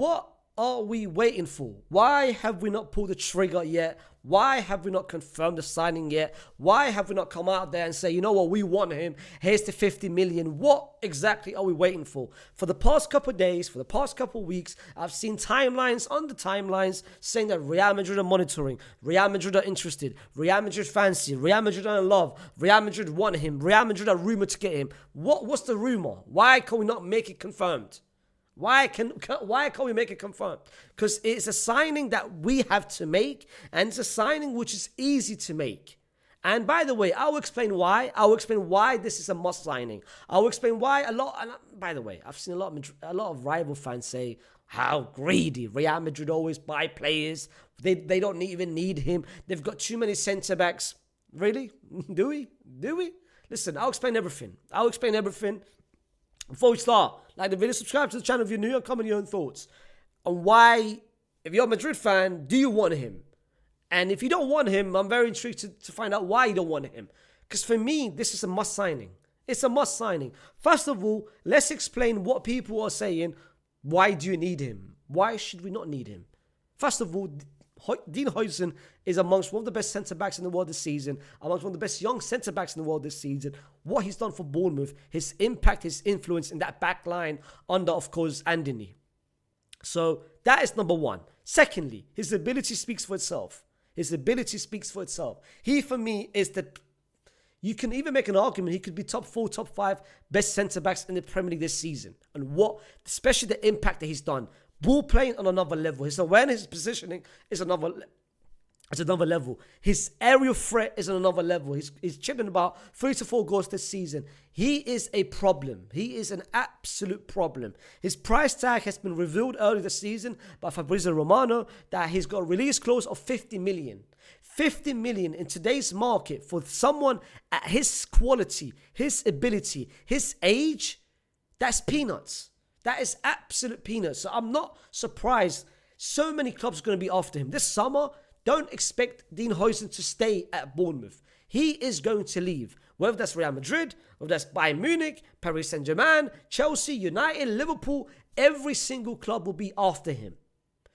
What are we waiting for? Why have we not pulled the trigger yet? Why have we not confirmed the signing yet? Why have we not come out there and say, you know what, we want him. Here's the 50 million. What exactly are we waiting for? For the past couple of days, for the past couple of weeks, I've seen timelines on the timelines saying that Real Madrid are monitoring, Real Madrid are interested, Real Madrid fancy, Real Madrid are in love, Real Madrid want him, Real Madrid are rumored to get him. What's the rumor? Why can we not make it confirmed? Why can't we make it confirmed? Because it's a signing that we have to make, and it's a signing which is easy to make. And by the way, I'll explain why. I'll explain why this is a must signing. I'll explain why a lot. And by the way, I've seen a lot of rival fans say how greedy Real Madrid always buy players. They don't even need him. They've got too many centre backs. Really? Do we? Listen, I'll explain everything. Before we start, like the video, subscribe to the channel if you're new, and comment your own thoughts on why, if you're a Madrid fan, do you want him? And if you don't want him, I'm very intrigued to find out why you don't want him. Because for me, this is a must signing. It's a must signing. First of all, let's explain what people are saying. Why do you need him? Why should we not need him? First of all, Dean Huijsen is amongst one of the best centre-backs in the world this season, amongst one of the best young centre-backs in the world this season. What he's done for Bournemouth, his impact, his influence in that back line under, of course, Andini. So that is number one. Secondly, his ability speaks for itself. He, for me, is the... You can even make an argument he could be top 4, top 5 best centre-backs in the Premier League this season. And especially the impact that he's done. Ball playing on another level. His awareness, his positioning is another level. His aerial threat is on another level. He's chipping about 3 to 4 goals this season. He is a problem. He is an absolute problem. His price tag has been revealed early this season by Fabrizio Romano that he's got a release clause of 50 million. 50 million in today's market for someone at his quality, his ability, his age, that's peanuts. That is absolute peanuts. So I'm not surprised so many clubs are going to be after him. This summer, don't expect Dean Huijsen to stay at Bournemouth. He is going to leave. Whether that's Real Madrid, whether that's Bayern Munich, Paris Saint-Germain, Chelsea, United, Liverpool, every single club will be after him.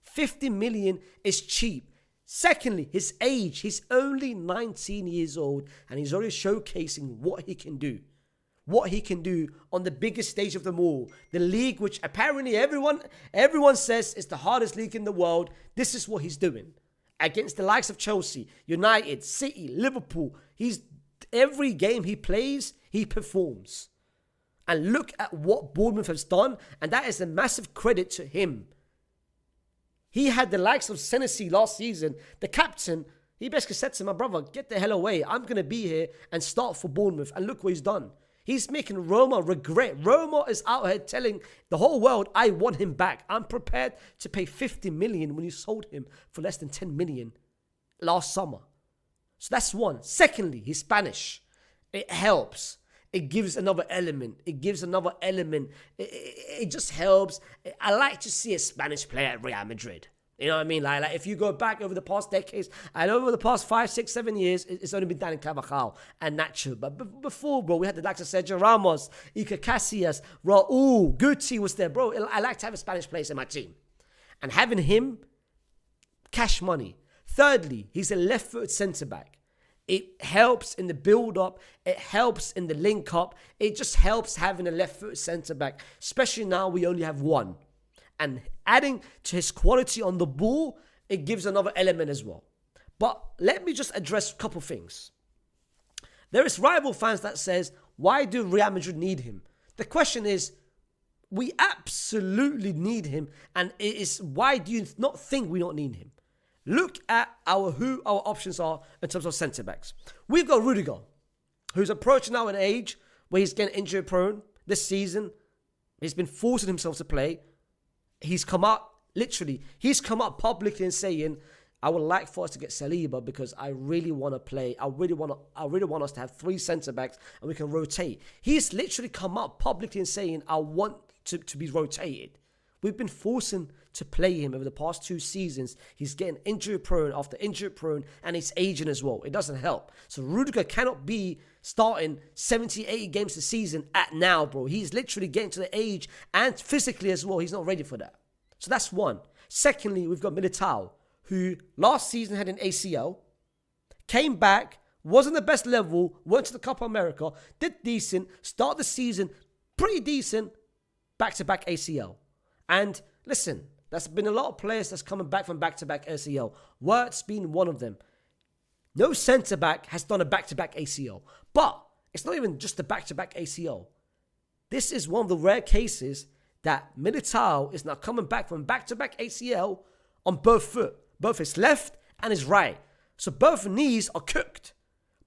50 million is cheap. Secondly, his age. He's only 19 years old and he's already showcasing what he can do. What he can do on the biggest stage of them all. The league which apparently everyone says is the hardest league in the world. This is what he's doing. Against the likes of Chelsea, United, City, Liverpool. Every game he plays, he performs. And look at what Bournemouth has done. And that is a massive credit to him. He had the likes of Senesi last season. The captain, he basically said to my brother, get the hell away. I'm going to be here and start for Bournemouth. And look what he's done. He's making Roma regret. Roma is out here telling the whole world, I want him back. I'm prepared to pay 50 million when you sold him for less than 10 million last summer. So that's one. Secondly, he's Spanish. It helps. It gives another element. It just helps. I like to see a Spanish player at Real Madrid. You know what I mean? Like if you go back over the past decades, I know over the past 5, 6, 7 years, it's only been Dani Carvajal and Nacho. But before, bro, we had the likes of Sergio Ramos, Iker Casillas, Raul, Guti was there. Bro, I like to have a Spanish player in my team. And having him, cash money. Thirdly, he's a left-footed centre-back. It helps in the build-up. It helps in the link-up. It just helps having a left-footed centre-back, especially now we only have one. And adding to his quality on the ball, it gives another element as well. But let me just address a couple things. There is rival fans that says, why do Real Madrid need him? The question is, we absolutely need him. And it is, why do you not think we don't need him? Look at who our options are in terms of centre-backs. We've got Rudiger, who's approaching now an age where he's getting injury prone this season. He's been forcing himself to play. He's come out publicly and saying, I would like for us to get Saliba because I really want to play. I really want us to have 3 centre-backs and we can rotate. He's literally come out publicly and saying, I want to be rotated. We've been forcing to play him over the past 2 seasons. He's getting injury prone after injury prone and he's aging as well. It doesn't help. So Rudiger cannot be starting 70, 80 games a season at now, bro. He's literally getting to the age and physically as well. He's not ready for that. So that's one. Secondly, we've got Militao, who last season had an ACL, came back, wasn't the best level, went to the Copa America, did decent, start the season pretty decent, back-to-back ACL. And listen, there's been a lot of players that's coming back from back-to-back ACL. Wirt's been one of them. No centre-back has done a back-to-back ACL. But it's not even just a back-to-back ACL. This is one of the rare cases that Militao is now coming back from back-to-back ACL on both foot, both his left and his right. So both knees are cooked.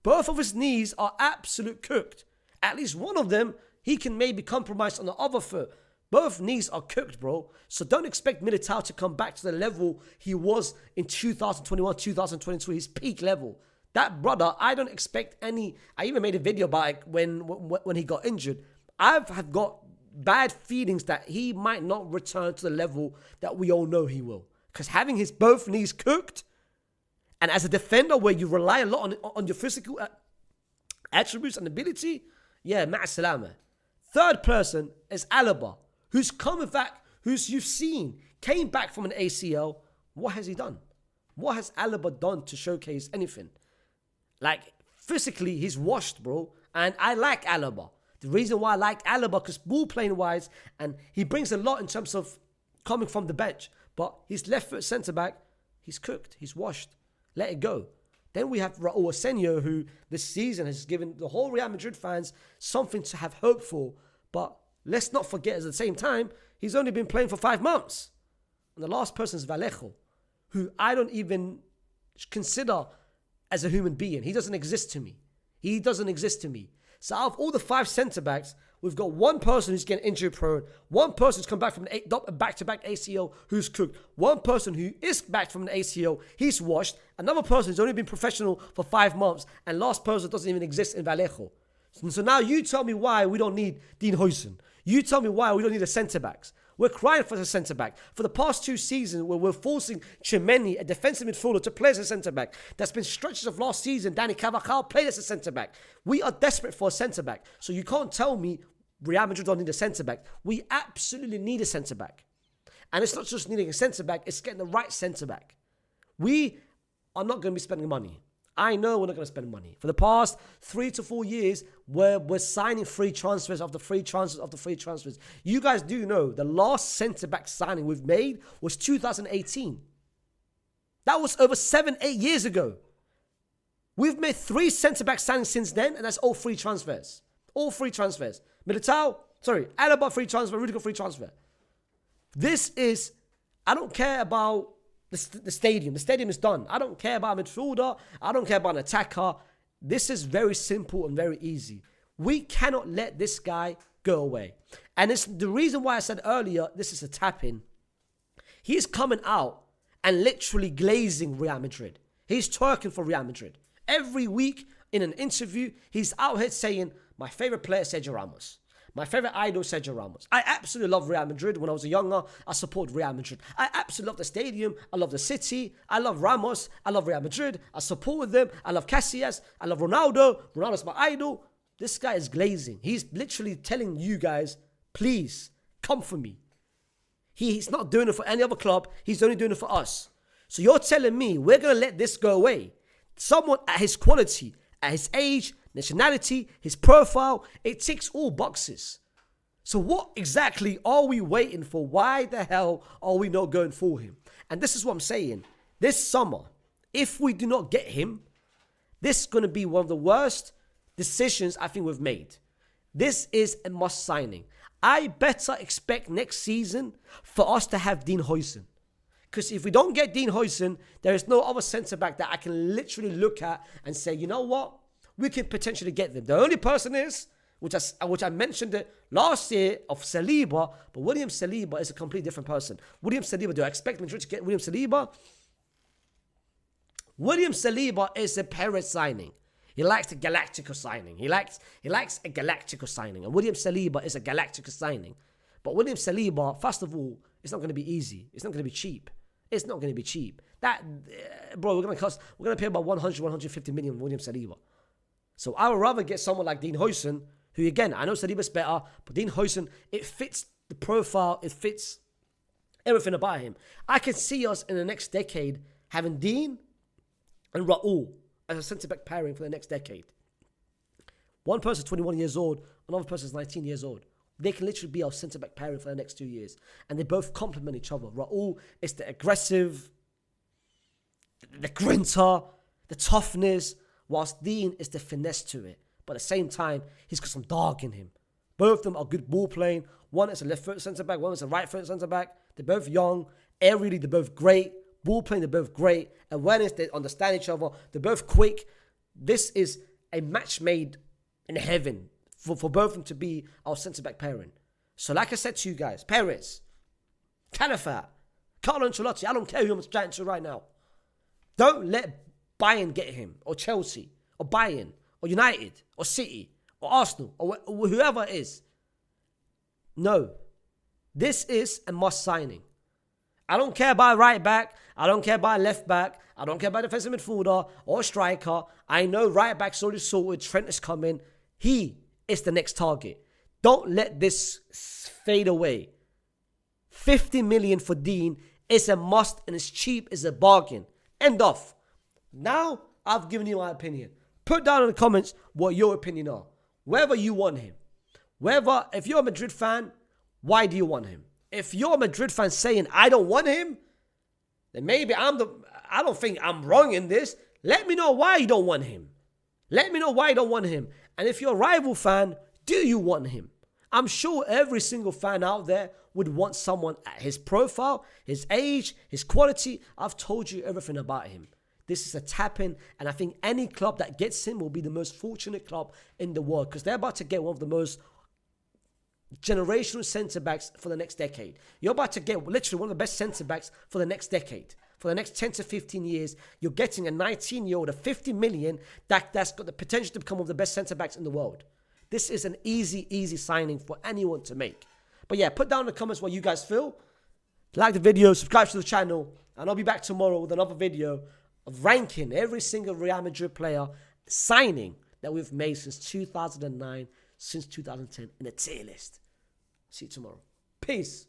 Both of his knees are absolute cooked. At least one of them, he can maybe compromise on the other foot. Both knees are cooked, bro. So don't expect Militao to come back to the level he was in 2021, 2022, his peak level. That brother, I don't expect any. I even made a video about it when he got injured. I've got bad feelings that he might not return to the level that we all know he will. Because having his both knees cooked, and as a defender where you rely a lot on your physical attributes and ability, yeah, ma'a salama. Third person is Alaba, who's coming back, who's you've seen, came back from an ACL. What has he done? What has Alaba done to showcase anything? Like, physically, he's washed, bro. And I like Alaba. The reason why I like Alaba, because ball playing wise, and he brings a lot in terms of coming from the bench. But his left foot centre back, he's cooked, he's washed. Let it go. Then we have Raul Asenio, who this season has given the whole Real Madrid fans something to have hope for. But let's not forget, at the same time, he's only been playing for 5 months. And the last person is Vallejo, who I don't even consider as a human being. He doesn't exist to me. He doesn't exist to me. So out of all the 5 centre-backs, we've got one person who's getting injury prone, one person who's come back from a back-to-back ACL who's cooked, one person who is back from an ACL, he's washed, another person who's only been professional for 5 months, and last person doesn't even exist in Vallejo. So now you tell me why we don't need Dean Huijsen. You tell me why we don't need a centre-backs. We're crying for a centre-back. For the past 2 seasons, where we're forcing Chimeni, a defensive midfielder, to play as a centre-back. That's been stretches of last season. Danny Carvajal played as a centre-back. We are desperate for a centre-back. So you can't tell me Real Madrid don't need a centre-back. We absolutely need a centre-back. And it's not just needing a centre-back, it's getting the right centre-back. We are not going to be spending money. I know we're not going to spend money. For the past 3 to 4 years, we're signing free transfers after free transfers after free transfers. You guys do know the last centre-back signing we've made was 2018. That was over 7-8 years ago. We've made 3 centre-back signings since then, and that's all free transfers. All free transfers. Alaba free transfer, Rudiger free transfer. This is, I don't care about the stadium. The stadium is done. I don't care about a midfielder. I don't care about an attacker. This is very simple and very easy. We cannot let this guy go away. And it's the reason why I said earlier, this is a tap-in. He's coming out and literally glazing Real Madrid. He's twerking for Real Madrid. Every week in an interview, he's out here saying, my favorite player is Sergio Ramos. My favorite idol is Sergio Ramos. I absolutely love Real Madrid. When I was younger, I supported Real Madrid. I absolutely love the stadium. I love the city. I love Ramos. I love Real Madrid. I supported them. I love Casillas. I love Ronaldo. Ronaldo's my idol. This guy is glazing. He's literally telling you guys, please, come for me. He's not doing it for any other club. He's only doing it for us. So you're telling me we're going to let this go away? Someone at his quality, at his age, nationality, his profile, it ticks all boxes. So what exactly are we waiting for? Why the hell are we not going for him? And this is what I'm saying. This summer, if we do not get him, this is going to be one of the worst decisions I think we've made. This is a must signing. I better expect next season for us to have Dean Huijsen. Because if we don't get Dean Huijsen, there is no other centre-back that I can literally look at and say, you know what? We can potentially get them. The only person is, which I mentioned it last year, of Saliba, but William Saliba is a completely different person. William Saliba, do I expect Madrid to get William Saliba? William Saliba is a Perez signing. He likes a Galactico signing. He likes a Galactico signing. And William Saliba is a Galactico signing. But William Saliba, first of all, it's not going to be easy. It's not going to be cheap. It's not going to be cheap. We're going to pay about 100, 150 million for William Saliba. So I would rather get someone like Dean Huijsen, who again, I know Saliba's better, but Dean Huijsen, it fits the profile, it fits Everything about him. I can see us in the next decade having Dean and Raul as a centre-back pairing for the next decade. One person's 21 years old, another person's 19 years old. They can literally be our centre-back pairing for the next 2 years. And they both complement each other. Raul is the aggressive, the grinter, the toughness, whilst Dean is the finesse to it. But at the same time, he's got some dog in him. Both of them are good ball playing. One is a left-foot centre-back, one is a right-foot centre-back. They're both young. Aerially, they're both great. Ball playing, they're both great. Awareness, they understand each other. They're both quick. This is a match made in heaven for both of them to be our centre-back pairing. So like I said to you guys, Perez, Calafat, Carlo Ancelotti, I don't care who I'm chatting to right now. Don't let Bayern get him, or Chelsea, or Bayern, or United, or City, or Arsenal, or whoever it is. No. This is a must signing. I don't care about right back. I don't care about left back. I don't care about defensive midfielder or striker. I know right back's already sorted. Trent is coming. He is the next target. Don't let this fade away. 50 million for Dean is a must and it's cheap, is a bargain. End of. Now, I've given you my opinion. Put down in the comments what your opinion are. Whether you want him. If you're a Madrid fan, why do you want him? If you're a Madrid fan saying, I don't want him, then maybe I don't think I'm wrong in this. Let me know why you don't want him. Let me know why you don't want him. And if you're a rival fan, do you want him? I'm sure every single fan out there would want someone at his profile, his age, his quality. I've told you everything about him. This is a tap-in, and I think any club that gets him will be the most fortunate club in the world because they're about to get one of the most generational centre-backs for the next decade. You're about to get literally one of the best centre-backs for the next decade. For the next 10 to 15 years, you're getting a 19-year-old, a 50 million, that's got the potential to become one of the best centre-backs in the world. This is an easy signing for anyone to make. But yeah, put down in the comments what you guys feel. Like the video, subscribe to the channel, and I'll be back tomorrow with another video of ranking every single Real Madrid player signing that we've made since 2009, since 2010 in a tier list. See you tomorrow. Peace.